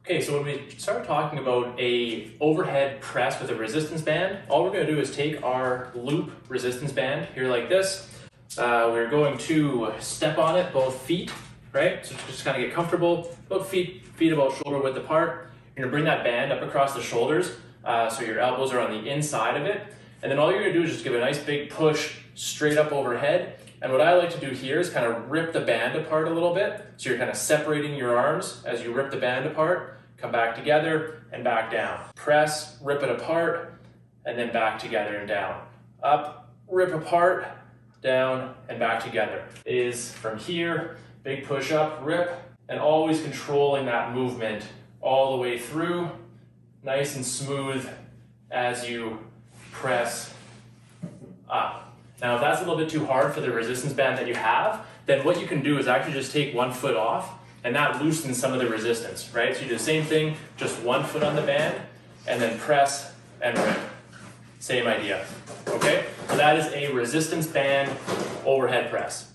Okay, so when we start talking about a overhead press with a resistance band, all we're going to do is take our loop resistance band here like this. We're going to step on it, both feet, right? So just kind of get comfortable, both feet about shoulder width apart. You're going to bring that band up across the shoulders, so your elbows are on the inside of it. And then all you're going to do is just give a nice big push straight up overhead. And what I like to do here is kind of rip the band apart a little bit. So you're kind of separating your arms as you rip the band apart. Come back together and back down. Press, rip it apart, and then back together and down. Up, rip apart, down, and back together. It is from here, big push up, rip, and always controlling that movement all the way through, nice and smooth as you press up. Now, if that's a little bit too hard for the resistance band that you have, then what you can do is actually just take one foot off, and that loosens some of the resistance, right? So you do the same thing, just one foot on the band, and then press and rip. Same idea, okay? So that is a resistance band overhead press.